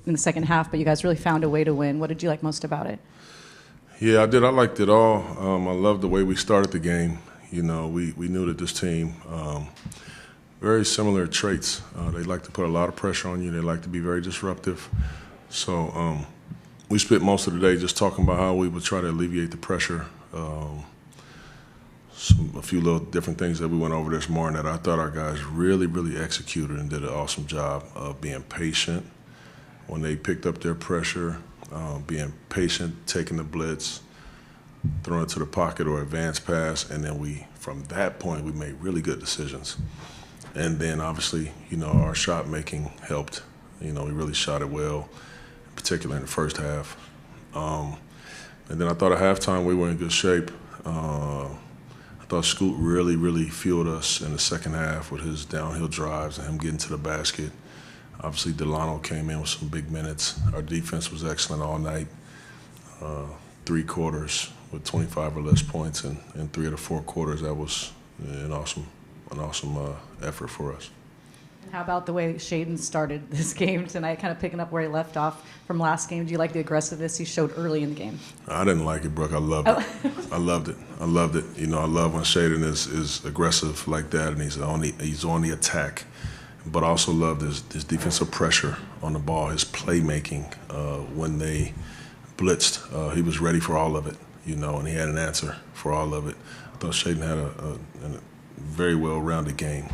in the second half, but you guys really found a way to win. What did you like most about it? Yeah, I did. I liked it all. I loved the way we started the game. You know, we knew that this team, very similar traits. They like to put a lot of pressure on you. They like to be very disruptive. So we spent most of the day just talking about how we would try to alleviate the pressure. A few little different things that we went over this morning that I thought our guys really, really executed and did an awesome job of being patient when they picked up their pressure, being patient, taking the blitz, throwing it to the pocket or advance pass, and then from that point, we made really good decisions. And then obviously, you know, our shot making helped. You know, we really shot it well, particularly in the first half. And then I thought at halftime we were in good shape. I thought Scoot really, really fueled us in the second half with his downhill drives and him getting to the basket. Obviously, Delano came in with some big minutes. Our defense was excellent all night. 3 quarters with 25 or less points, and in 3 of the 4 quarters, that was an awesome effort for us. How about the way Shaedon started this game tonight, kind of picking up where he left off from last game? Do you like the aggressiveness he showed early in the game? I didn't like it, Brooke. I loved it. I loved it. You know, I love when Shaedon is aggressive like that, and he's on the attack. But I also loved his defensive pressure on the ball, his playmaking. When they blitzed, he was ready for all of it, you know, and he had an answer for all of it. I thought Shaedon had a very well-rounded game.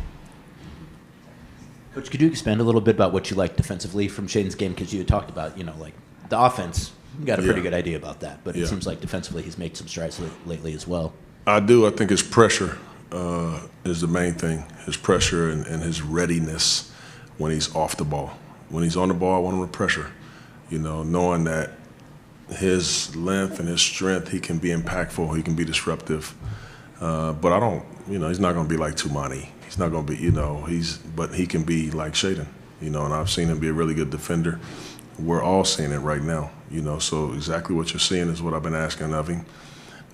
Coach, could you expand a little bit about what you liked defensively from Shaedon's game? Because you had talked about, you know, like the offense, you got a pretty good idea about that. But it seems like defensively he's made some strides lately as well. I do. I think his pressure is the main thing. His pressure and his readiness when he's off the ball. When he's on the ball, I want him to pressure. You know, knowing that his length and his strength, he can be impactful, he can be disruptive. But I don't, you know, he's not going to be like Tumani. He's not going to be, you know, but he can be like Shaedon, you know, and I've seen him be a really good defender. We're all seeing it right now, you know, so exactly what you're seeing is what I've been asking of him.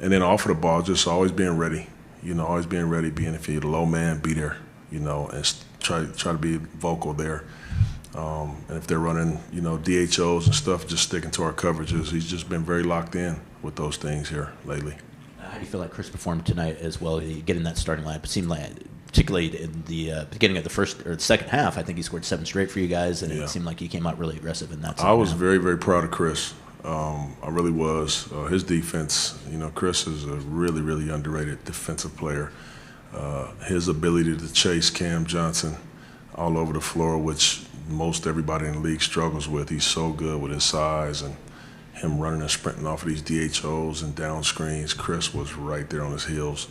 And then off of the ball, just always being ready, you know, always being ready, being if you're the low man, be there, you know, and try to be vocal there. And if they're running, you know, DHOs and stuff, just sticking to our coverages. He's just been very locked in with those things here lately. How do you feel like Chris performed tonight as well? Getting that starting lineup, it seemed like, particularly in the beginning of the first or the second half, I think he scored 7 straight for you guys, and it seemed like he came out really aggressive in that. I was very, very proud of Chris. I really was. His defense, you know, Chris is a really, really underrated defensive player. His ability to chase Cam Johnson all over the floor, which most everybody in the league struggles with. He's so good with his size and him running and sprinting off of these DHOs and down screens. Chris was right there on his heels.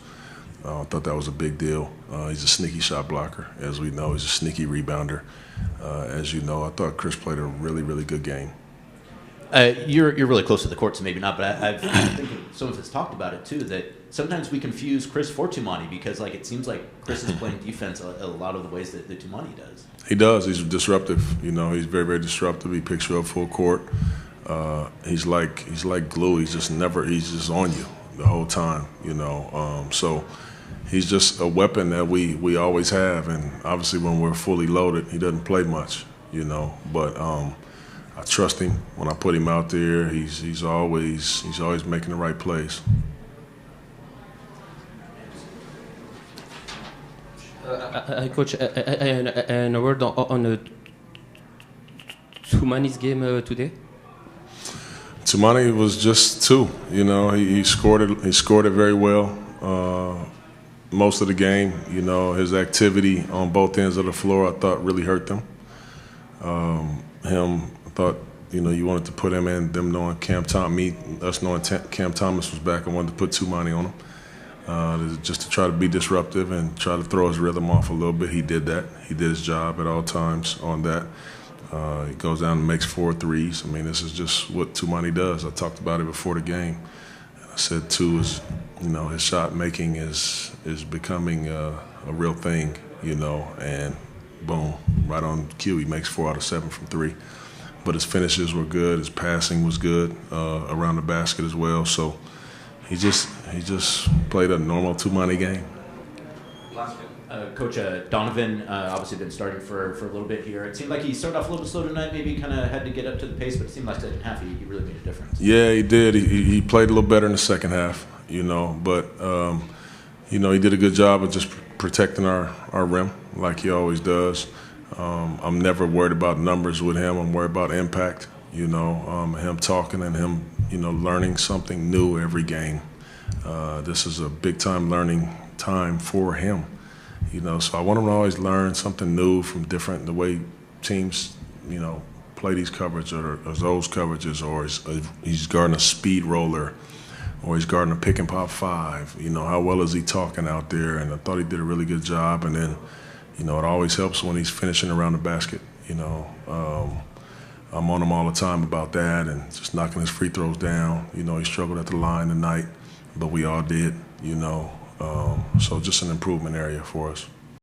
I thought that was a big deal. He's a sneaky shot blocker, as we know. He's a sneaky rebounder. As you know, I thought Chris played a really, really good game. You're really close to the court, so maybe not, but I think some of us talked about it too, that sometimes we confuse Chris for Tumani because like it seems like Chris is playing defense a lot of the ways that Tumani does. He does. He's disruptive. You know, he's very, very disruptive. He picks you up full court. He's like glue. He's just on you the whole time, you know. So he's just a weapon that we always have, and obviously when we're fully loaded, he doesn't play much, you know. But I trust him when I put him out there. He's always making the right plays. Coach, and a word on Tumani's game today. Tumani was just 2. You know, he scored it. He scored it very well. Most of the game, you know, his activity on both ends of the floor, I thought really hurt them. I thought, you know, you wanted to put him in. Them knowing us knowing Cam Thomas was back, I wanted to put Tumani on him, just to try to be disruptive and try to throw his rhythm off a little bit. He did that. He did his job at all times on that. He goes down and makes 4 threes. I mean, this is just what Tumani does. I talked about it before the game. I said 2 is, you know, his shot making is becoming a real thing, you know, and boom, right on cue, he makes 4 out of 7 from 3. But his finishes were good. His passing was good around the basket as well. So he just played a normal Tumani game. Coach Donovan, obviously been starting for a little bit here. It seemed like he started off a little bit slow tonight, maybe kind of had to get up to the pace, but it seemed like second half he really made a difference. Yeah, he did. He played a little better in the second half, but, he did a good job of just protecting our rim like he always does. I'm never worried about numbers with him. I'm worried about impact, him talking and him, learning something new every game. This is a big-time learning time for him, so I want him to always learn something new from the way teams, play these coverages or those coverages, or he's guarding a speed roller, or he's guarding a pick and pop 5. How well is he talking out there? And I thought he did a really good job. And then, it always helps when he's finishing around the basket. I'm on him all the time about that and just knocking his free throws down. He struggled at the line tonight, but we all did, so just an improvement area for us.